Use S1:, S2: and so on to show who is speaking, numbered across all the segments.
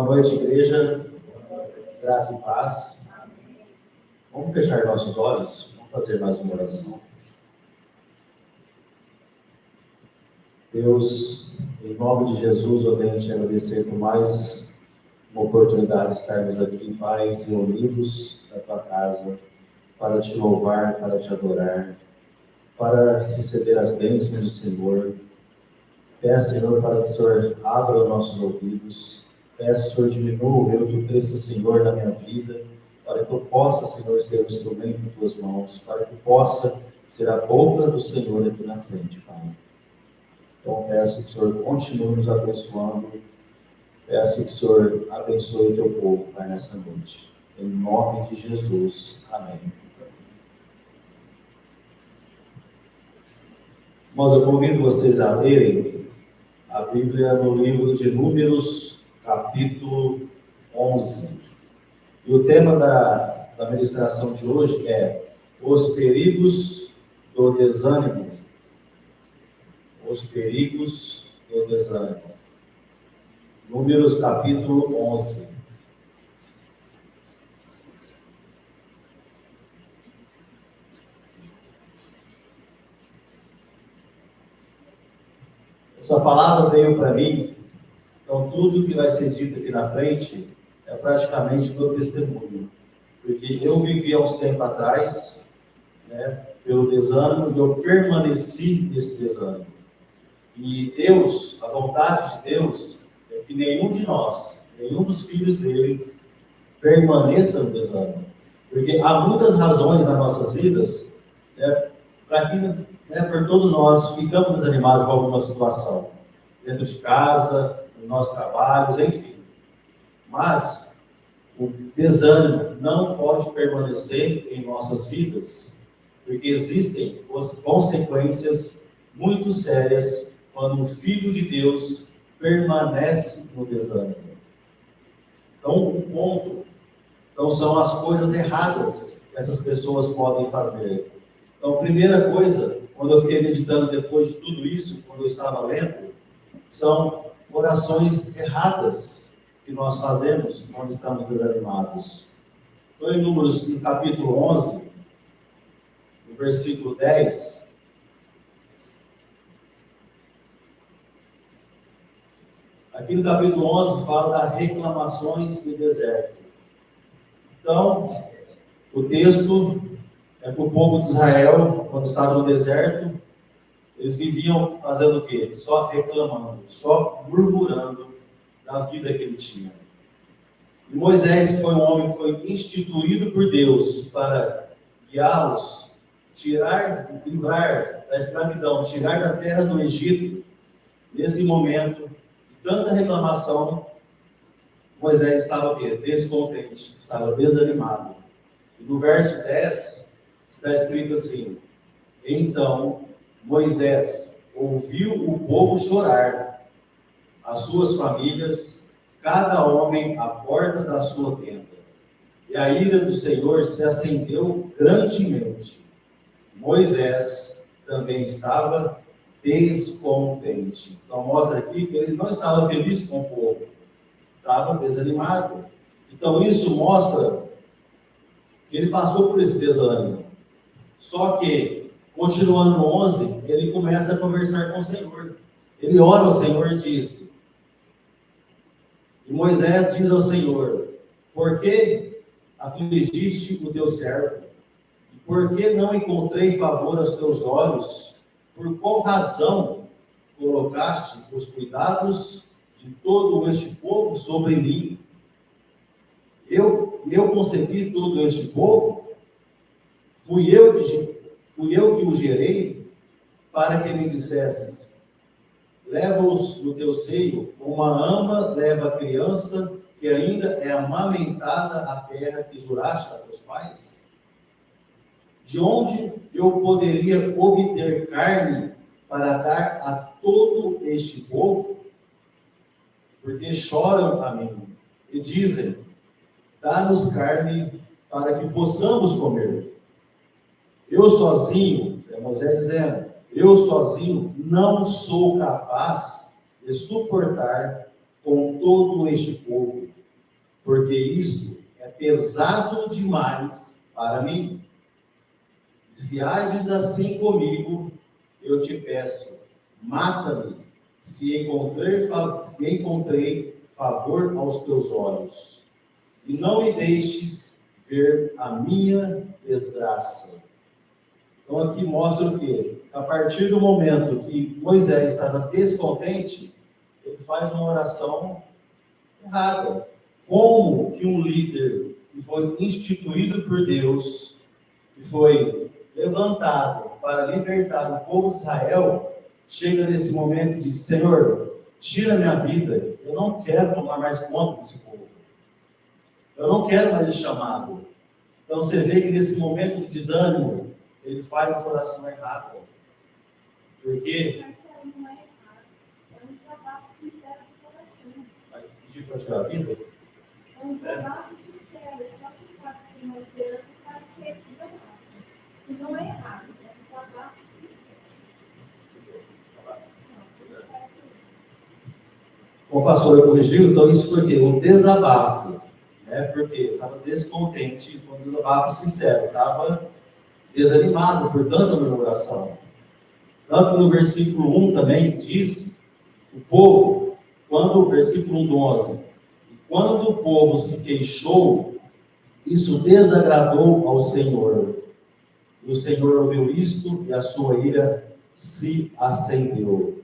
S1: Boa noite, igreja. Graça e paz. Vamos fechar nossos olhos. Vamos fazer mais uma oração. Deus, em nome de Jesus, eu venho te agradecer por mais uma oportunidade de estarmos aqui, Pai, reunidos na tua casa, para te louvar, para te adorar, para receber as bênçãos do Senhor. Peço, Senhor, para que o Senhor abra os nossos ouvidos. Peço, Senhor, diminua o meu, que cresça, Senhor, na minha vida, para que eu possa, Senhor, ser um instrumento em tuas mãos, para que eu possa ser a boca do Senhor aqui na frente, Pai. Então, peço que o Senhor continue nos abençoando. Peço que o Senhor abençoe o teu povo, Pai, nessa noite. Em nome de Jesus. Amém. Irmãos, eu convido vocês a lerem a Bíblia no livro de Números, capítulo 11. E o tema da ministração de hoje é os perigos do desânimo. Os perigos do desânimo. Números, capítulo 11. Essa palavra veio para mim, então tudo que vai ser dito aqui na frente é praticamente meu testemunho. Porque eu vivi há uns tempos atrás, pelo desânimo, e eu permaneci nesse desânimo. E Deus, a vontade de Deus, é que nenhum de nós, nenhum dos filhos dele, permaneça no desânimo. Porque há muitas razões nas nossas vidas, para que, por todos nós, ficamos desanimados com alguma situação. Dentro de casa, nos nossos trabalhos, enfim. Mas o desânimo não pode permanecer em nossas vidas, porque existem consequências muito sérias quando um filho de Deus permanece no desânimo. Então, o ponto são as coisas erradas que essas pessoas podem fazer. Então, a primeira coisa, quando eu fiquei meditando depois de tudo isso, quando eu estava lendo, são orações erradas que nós fazemos quando estamos desanimados. Então, em Números, no capítulo 11, no versículo 10, aqui no capítulo 11 fala das reclamações do deserto. Então, o texto é que o povo de Israel, quando estava no deserto, eles viviam fazendo o quê? Só reclamando, só murmurando da vida que ele tinha. E Moisés foi um homem que foi instituído por Deus para guiá-los, livrar da escravidão, tirar da terra do Egito. Nesse momento de tanta reclamação, Moisés estava o quê? Descontente, estava desanimado. E no verso 10 está escrito assim: então Moisés ouviu o povo chorar, as suas famílias, cada homem à porta da sua tenda. E a ira do Senhor se acendeu grandemente. Moisés também estava descontente. Então mostra aqui que ele não estava feliz com o povo, estava desanimado. Então isso mostra que ele passou por esse desânimo. Só que, continuando no 11, ele começa a conversar com o Senhor. Ele ora ao Senhor e diz: e Moisés diz ao Senhor: por que afligiste o teu servo? E por que não encontrei favor aos teus olhos? Por qual razão colocaste os cuidados de todo este povo sobre mim? Eu concebi todo este povo? Fui eu que o gerei, para que me dissesses: leva-os no teu seio, como uma ama leva a criança que ainda é amamentada à terra que juraste a teus pais? De onde eu poderia obter carne para dar a todo este povo? Porque choram a mim e dizem: dá-nos carne para que possamos comer. Eu sozinho, é Moisés dizendo, eu sozinho não sou capaz de suportar com todo este povo. porque isto é pesado demais para mim. Se ages assim comigo, eu te peço, mata-me, se encontrei favor aos teus olhos, e não me deixes ver a minha desgraça. Então aqui mostra o quê? A partir do momento que Moisés estava descontente, ele faz uma oração errada. Como que um líder que foi instituído por Deus, que foi levantado para libertar o povo de Israel, chega nesse momento e diz: Senhor, tira minha vida, eu não quero tomar mais conta desse povo, eu não quero mais esse chamado. Então você vê que nesse momento de desânimo, ele faz essa oração errada. Porque
S2: não é errado, é um desabafo sincero do coração.
S1: vai pedir para tirar a vida?
S2: É um desabafo sincero, só que faz com uma liderança sabe que é esse desabafo. Se não é errado, é um desabafo sincero.
S1: Como o pastor corrigiu, então isso porque o desabafo, né? Porque estava descontente, com um desabafo sincero, estava desanimado por tanta murmuração. Tanto no versículo 1 também diz, o povo, quando, versículo 1 do 11, quando o povo se queixou, isso desagradou ao Senhor. E o Senhor ouviu isto e a sua ira se acendeu.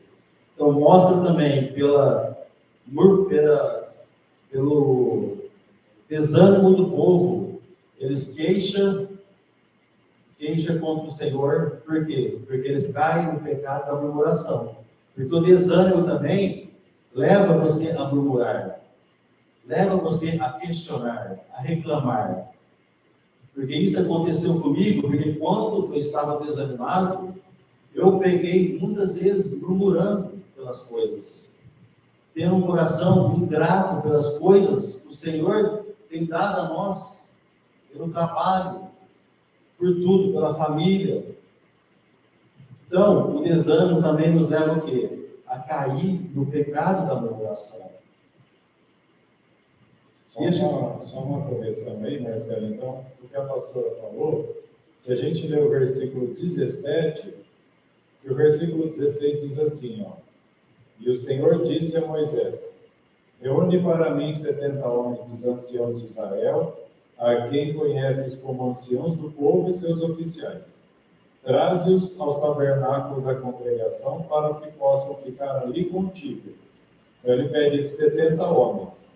S1: Então mostra também pelo desânimo do povo, eles queixam contra o Senhor, por quê? Porque eles caem no pecado da murmuração. Porque o desânimo também leva você a murmurar, leva você a questionar, a reclamar. Porque isso aconteceu comigo, porque quando eu estava desanimado, eu peguei muitas vezes murmurando pelas coisas, tendo um coração ingrato pelas coisas que o Senhor tem dado a nós, pelo trabalho, por tudo, pela família. Então, o desânimo também nos leva o quê? A cair no pecado da murmuração.
S3: Só uma correção aí, Marcelo. Então, o que a pastora falou, se a gente ler o versículo 17, o versículo 16 diz assim, ó: E o Senhor disse a Moisés: Reúne para mim 70 homens dos anciãos de Israel, a quem conheces como anciãos do povo e seus oficiais. Traze-os aos tabernáculos da congregação para que possam ficar ali contigo. Então ele pede 70 homens.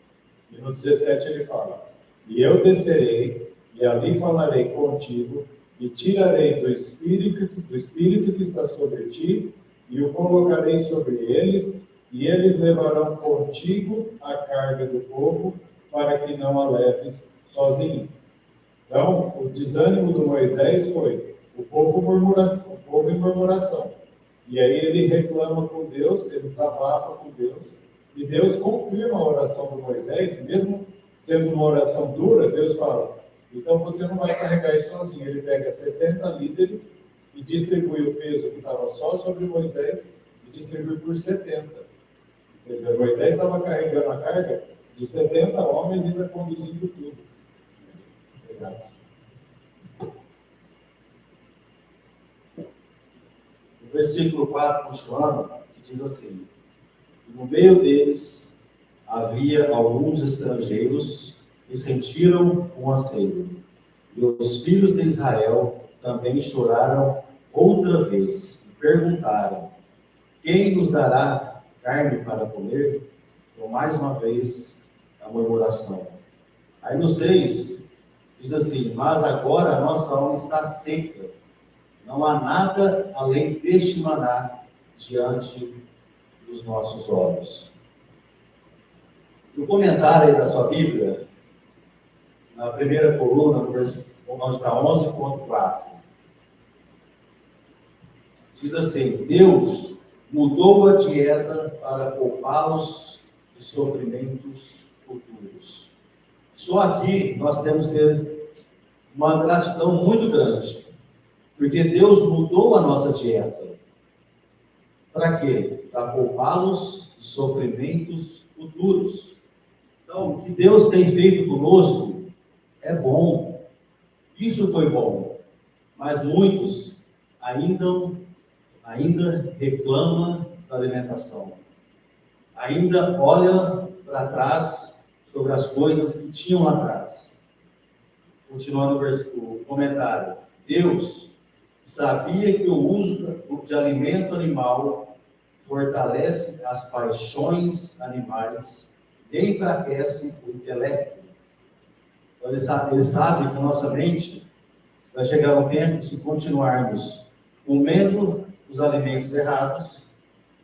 S3: E no 17 ele fala: E eu descerei, e ali falarei contigo, e tirarei do espírito que está sobre ti, e o colocarei sobre eles, e eles levarão contigo a carga do povo, para que não a leves sozinho. Então, o desânimo do Moisés foi o povo em murmuração. E aí ele reclama com Deus, ele desabafa com Deus, e Deus confirma a oração do Moisés, mesmo sendo uma oração dura. Deus fala: então você não vai carregar isso sozinho. Ele pega 70 líderes e distribui o peso que estava só sobre Moisés e distribui por 70. Quer dizer, Moisés estava carregando a carga de 70 homens e ainda conduzindo tudo.
S1: Exato. No versículo 4, continuando, que diz assim: No meio deles havia alguns estrangeiros que sentiram um anseio, e os filhos de Israel também choraram outra vez, e perguntaram: Quem nos dará carne para comer? Então, mais uma vez, a murmuração. Aí no 6, diz assim: Mas agora a nossa alma está seca, não há nada além deste maná diante dos nossos olhos. No comentário aí da sua Bíblia, na primeira coluna, onde está 11.4, diz assim: Deus mudou a dieta para poupá-los de sofrimentos futuros. Só aqui nós temos que ter uma gratidão muito grande, porque Deus mudou a nossa dieta. Para quê? Para poupá-los de sofrimentos futuros. Então, o que Deus tem feito conosco é bom. Isso foi bom. Mas muitos ainda reclamam da alimentação. Ainda olham para trás sobre as coisas que tinham lá atrás. Continuando o comentário. Deus sabia que o uso de alimento animal fortalece as paixões animais e enfraquece o intelecto. Então, ele sabe que a nossa mente vai chegar um tempo, se continuarmos comendo os alimentos errados,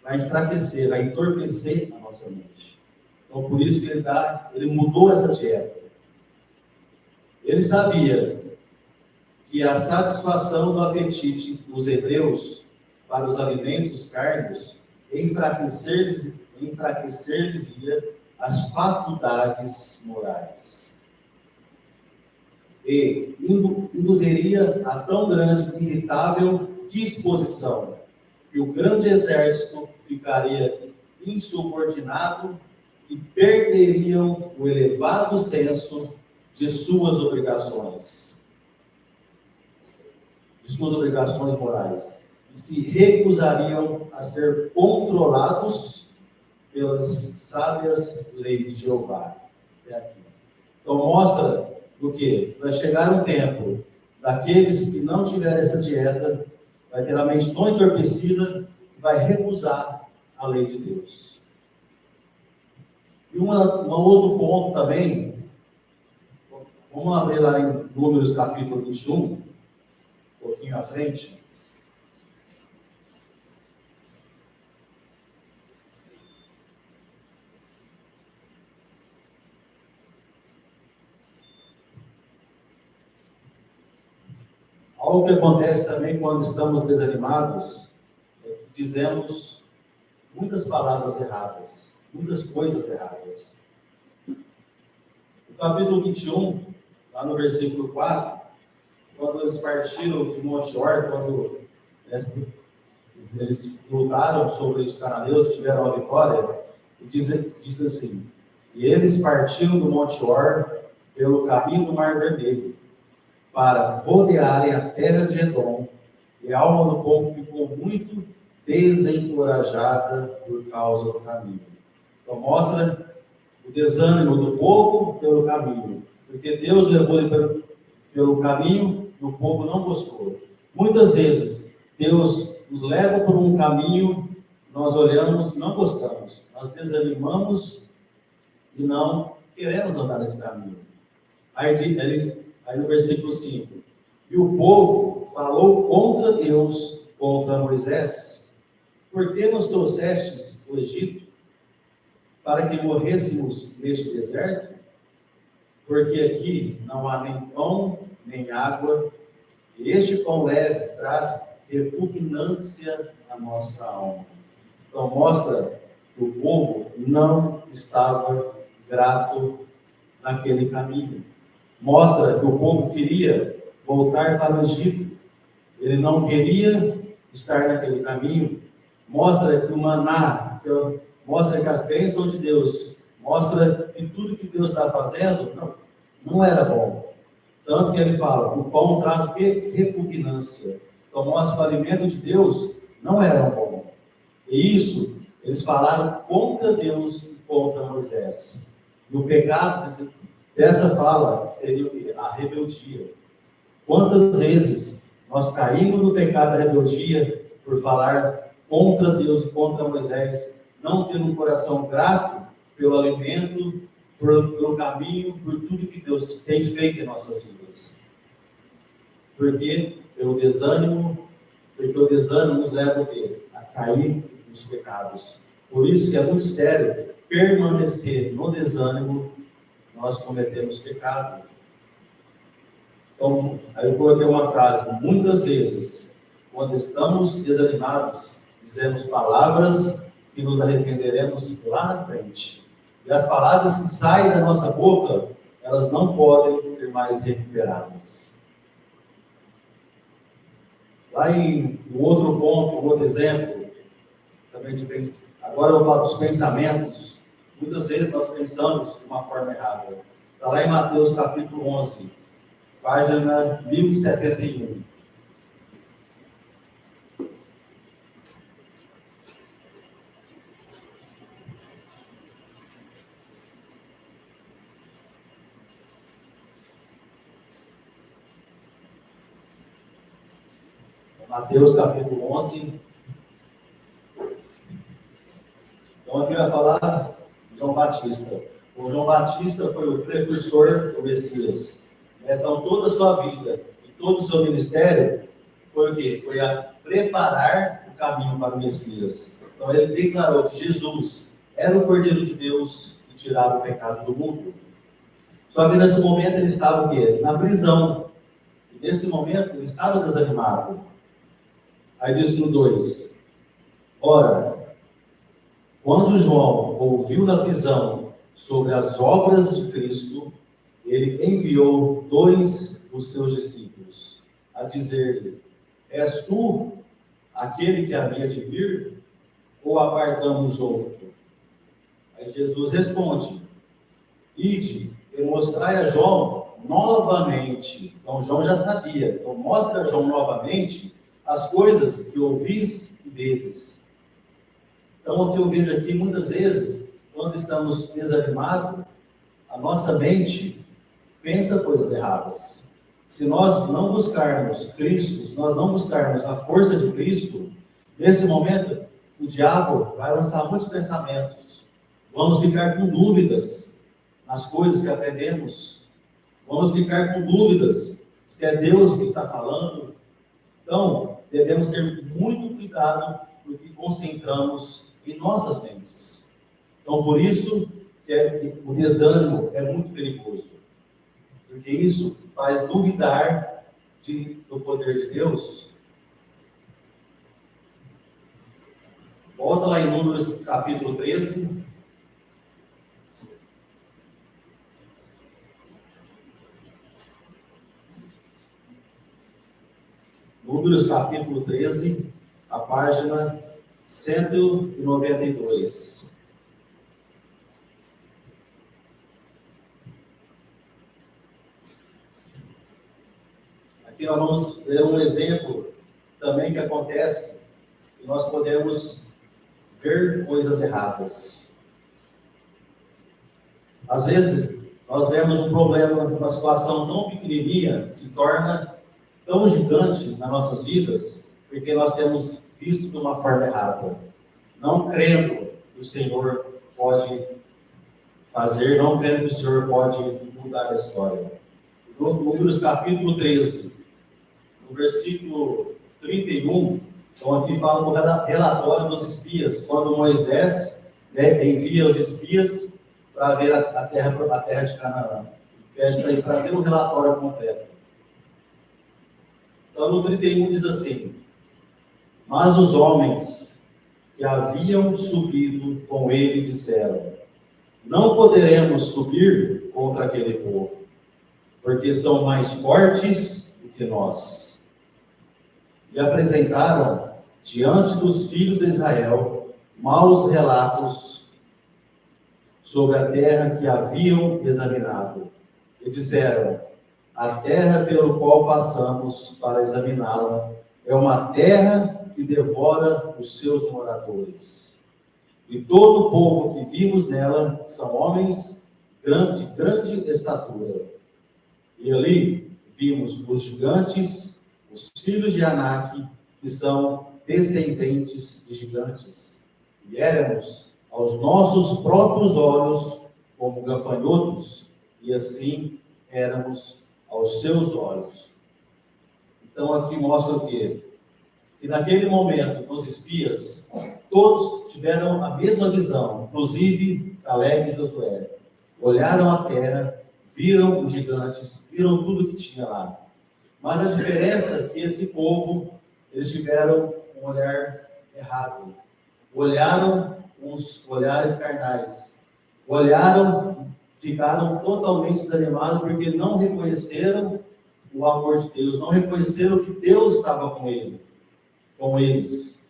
S1: vai enfraquecer, vai entorpecer a nossa mente. Então, por isso que ele mudou essa dieta. Ele sabia que a satisfação do apetite dos hebreus para os alimentos carnes enfraquecer-lhes-ia as faculdades morais. E induziria a tão grande e irritável disposição que o grande exército ficaria insubordinado e perderiam o elevado senso de suas obrigações morais, e se recusariam a ser controlados pelas sábias leis de Jeová. Então mostra do que vai chegar um tempo daqueles que não tiverem essa dieta, vai ter a mente tão entorpecida que vai recusar a lei de Deus. E um outro ponto também, vamos abrir lá em Números capítulo 21, um pouquinho à frente. Algo que acontece também quando estamos desanimados é que dizemos muitas palavras erradas, muitas coisas erradas. No capítulo 21, lá no versículo 4, quando eles partiram de Monte Or, quando eles lutaram sobre os cananeus e tiveram a vitória, diz assim: e eles partiram do Monte Or pelo caminho do Mar Vermelho, para rodearem a terra de Edom, e a alma do povo ficou muito desencorajada por causa do caminho. Então mostra o desânimo do povo pelo caminho, porque Deus levou ele pelo caminho e o povo não gostou. Muitas vezes Deus nos leva por um caminho, nós olhamos e não gostamos, nós desanimamos e não queremos andar nesse caminho. Aí no versículo 5, e o povo falou contra Deus, contra Moisés: por que nos trouxestes do Egito, para que morrêssemos neste deserto? Porque aqui não há nem pão, nem água, e este pão leve traz repugnância à nossa alma. Então mostra que o povo não estava grato naquele caminho. Mostra que o povo queria voltar para o Egito. Ele não queria estar naquele caminho. Mostra que o maná, mostra que as bênçãos de Deus, mostra que tudo que Deus está fazendo não era bom. Tanto que ele fala, o pão traz o quê? Repugnância. Então mostra que o alimento de Deus não era bom. E isso, eles falaram contra Deus e contra Moisés. E o pecado dessa fala seria o quê? A rebeldia. Quantas vezes nós caímos no pecado da rebeldia por falar contra Deus e contra Moisés, não ter um coração grato pelo alimento, pelo caminho, por tudo que Deus tem feito em nossas vidas. Por quê? Pelo desânimo, porque o desânimo nos leva a cair nos pecados. Por isso que é muito sério permanecer no desânimo, nós cometemos pecado. Então, aí eu coloquei uma frase: muitas vezes, quando estamos desanimados, dizemos palavras que nos arrependeremos lá na frente. E as palavras que saem da nossa boca, elas não podem ser mais recuperadas. Lá em um outro exemplo, também agora eu vou falar dos pensamentos. Muitas vezes nós pensamos de uma forma errada. Está lá em Mateus capítulo 11, página 1071. Mateus capítulo 11. Então aqui vai falar João Batista. O João Batista foi o precursor do Messias. Então toda a sua vida e todo o seu ministério foi o quê? Foi a preparar o caminho para o Messias. Então ele declarou que Jesus era o Cordeiro de Deus que tirava o pecado do mundo. Só que nesse momento ele estava o quê? Na prisão. E nesse momento ele estava desanimado. Aí diz no 2, ora, quando João ouviu na prisão sobre as obras de Cristo, ele enviou 2 dos seus discípulos a dizer-lhe, és tu aquele que havia de vir, ou aguardamos outro? Aí Jesus responde, ide e mostrai a João novamente. Então João já sabia, então mostra a João novamente as coisas que ouvis e vedes. Então, o que eu vejo aqui, muitas vezes, quando estamos desanimados, a nossa mente pensa coisas erradas. Se nós não buscarmos Cristo, se nós não buscarmos a força de Cristo, nesse momento, o diabo vai lançar muitos pensamentos. Vamos ficar com dúvidas nas coisas que aprendemos. Vamos ficar com dúvidas se é Deus que está falando. Então, devemos ter muito cuidado no que concentramos em nossas mentes. Então, por isso, o desânimo é muito perigoso. Porque isso faz duvidar do poder de Deus. Volta lá em Números capítulo 13. Números capítulo 13, a página 192. Aqui nós vamos ver um exemplo também que acontece e nós podemos ver coisas erradas. Às vezes, nós vemos um problema, uma situação tão pequenininha, se torna tão gigante nas nossas vidas, porque nós temos visto de uma forma errada, não crendo que o Senhor pode fazer, não crendo que o Senhor pode mudar a história. Números capítulo 13, no versículo 31, então aqui fala do relatório dos espias, quando Moisés envia os espias para ver a terra de Canaã, pede para eles trazerem um relatório completo. Então, no 31 diz assim, mas os homens que haviam subido com ele disseram, não poderemos subir contra aquele povo, porque são mais fortes do que nós. E apresentaram diante dos filhos de Israel maus relatos sobre a terra que haviam examinado. E disseram, a terra pelo qual passamos para examiná-la é uma terra que devora os seus moradores. E todo o povo que vimos nela são homens de grande estatura. E ali vimos os gigantes, os filhos de Anak, que são descendentes de gigantes. E éramos aos nossos próprios olhos como gafanhotos, e assim éramos aos seus olhos. Então aqui mostra o quê? Que naquele momento, os espias, todos tiveram a mesma visão, inclusive Caleb e Josué. Olharam a terra, viram os gigantes, viram tudo que tinha lá. Mas a diferença é que esse povo, eles tiveram um olhar errado. Olharam com os olhares carnais. Olharam, ficaram totalmente desanimados porque não reconheceram o amor de Deus, não reconheceram que Deus estava com eles.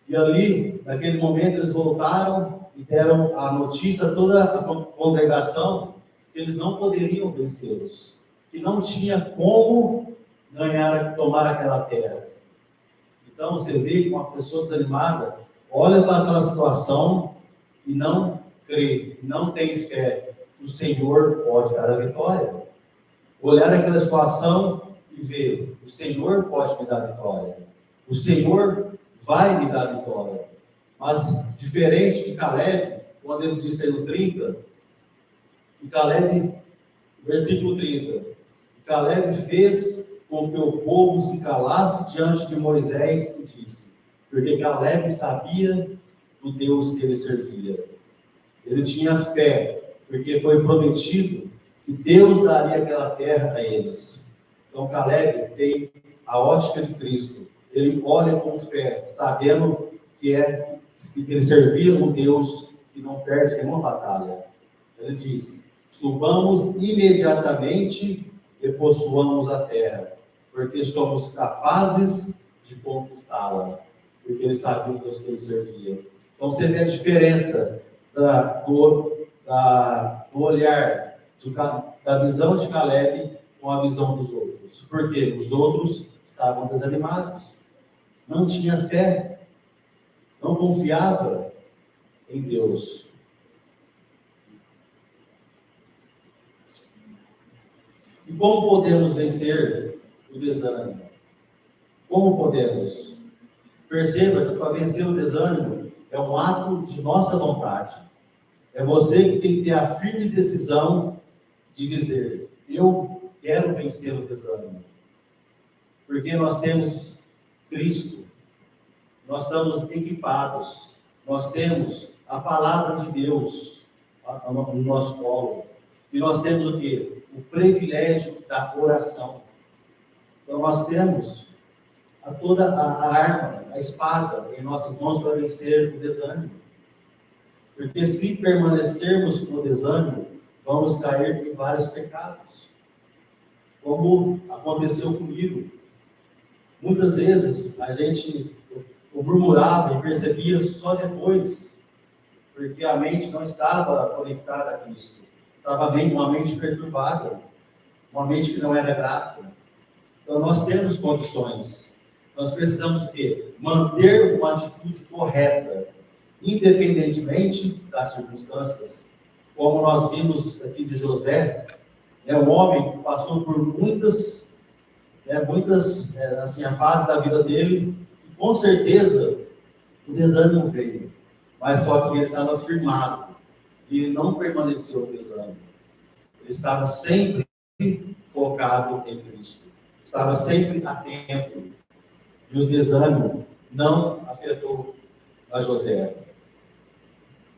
S1: E ali, naquele momento, eles voltaram e deram a notícia a toda a congregação que eles não poderiam vencê-los, que não tinha como tomar aquela terra. Então, você vê que uma pessoa desanimada olha para aquela situação e não crê, não tem fé que o Senhor pode dar a vitória. Olhar aquela situação e ver, o Senhor pode me dar a vitória. O Senhor vai me dar a vitória. Mas, diferente de Caleb, quando ele disse aí no 30, que Caleb, versículo 30, Caleb fez com que o povo se calasse diante de Moisés e disse, porque Caleb sabia do Deus que ele servia. Ele tinha fé, porque foi prometido que Deus daria aquela terra a eles. Então Caleb tem a ótica de Cristo. Ele olha com fé, sabendo que ele servia um Deus que não perde nenhuma batalha. Ele diz, subamos imediatamente e possuamos a terra, porque somos capazes de conquistá-la, porque ele sabia o Deus que ele servia. Então você vê a diferença do olhar, da visão de Caleb com a visão dos outros. Porque os outros estavam desanimados, não tinha fé, não confiava em Deus. E como podemos vencer o desânimo? Como podemos? Perceba que para vencer o desânimo é um ato de nossa vontade. É você que tem que ter a firme decisão de dizer, eu quero vencer o desânimo. Porque nós temos Cristo, nós estamos equipados, nós temos a palavra de Deus no nosso colo. E nós temos o quê? O privilégio da oração. Então nós temos toda a arma, a espada em nossas mãos para vencer o desânimo. Porque se permanecermos no desânimo, vamos cair em vários pecados. Como aconteceu comigo. Muitas vezes eu murmurava e percebia só depois, porque a mente não estava conectada a Cristo. Estava uma mente perturbada, uma mente que não era grata. Então nós temos condições. Nós precisamos manter uma atitude correta, independentemente das circunstâncias. Como nós vimos aqui de José, é um homem que passou por muitas assim, a fase da vida dele, e com certeza o desânimo veio, mas só que ele estava firmado, e ele não permaneceu no desânimo. Ele estava sempre focado em Cristo, estava sempre atento, e o desânimo não afetou a José.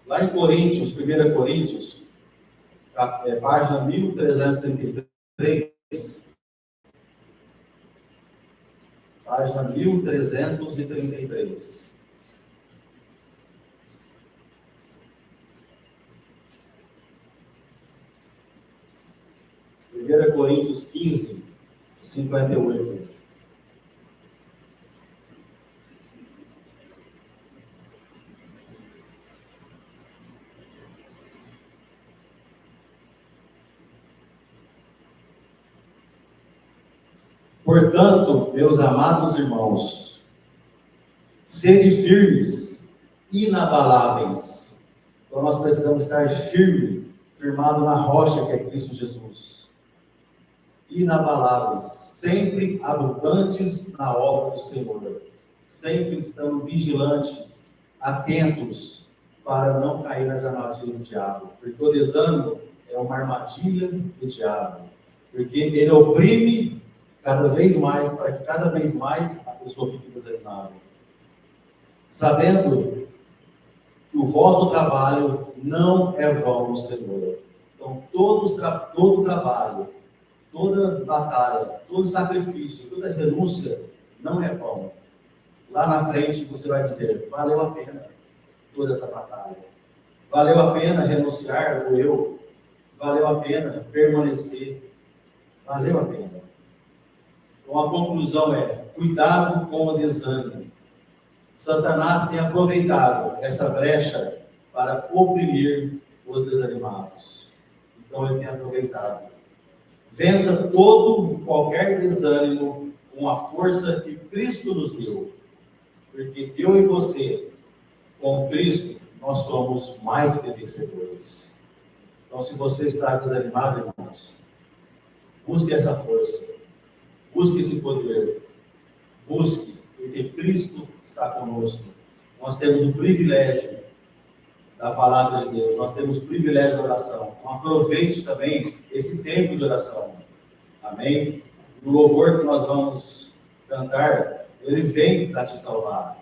S1: Lá em Coríntios, 1 Coríntios, página 1333, página 1333. Primeira Coríntios 15, 58. Portanto, meus amados irmãos, sede firmes, inabaláveis. Então nós precisamos estar firmado na rocha que é Cristo Jesus. Inabaláveis, sempre abundantes na obra do Senhor. Sempre estando vigilantes, atentos, para não cair nas armadilhas do diabo. Porque o desânimo é uma armadilha do diabo. Porque ele oprime cada vez mais, para que cada vez mais a pessoa fique desanimada. Sabendo que o vosso trabalho não é vão no Senhor. Então, todo trabalho, toda batalha, todo sacrifício, toda renúncia, não é vão. Lá na frente você vai dizer, valeu a pena toda essa batalha. Valeu a pena renunciar o eu. Valeu a pena permanecer. Valeu a pena. Então a conclusão é, cuidado com o desânimo. Satanás tem aproveitado essa brecha para oprimir os desanimados. Então ele tem aproveitado. Vença todo e qualquer desânimo com a força que Cristo nos deu. Porque eu e você, com Cristo, nós somos mais do que vencedores. Então, se você está desanimado, irmãos, busque essa força, busque esse poder, busque, porque Cristo está conosco. Nós temos o privilégio da palavra de Deus, nós temos o privilégio da oração. Então, aproveite também esse tempo de oração. Amém? No louvor que nós vamos cantar, ele vem para te salvar.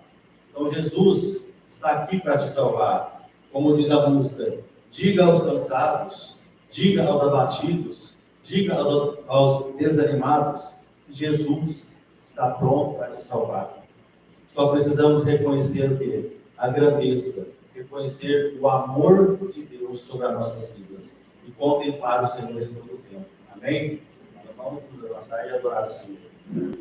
S1: Então, Jesus está aqui para te salvar. Como diz a música, diga aos cansados, diga aos abatidos, diga aos desanimados, que Jesus está pronto para te salvar. Só precisamos reconhecer o quê? A grandeza, reconhecer o amor de Deus sobre as nossas vidas e contemplar o Senhor em todo o tempo. Amém? Então, vamos nos levantar e adorar o Senhor.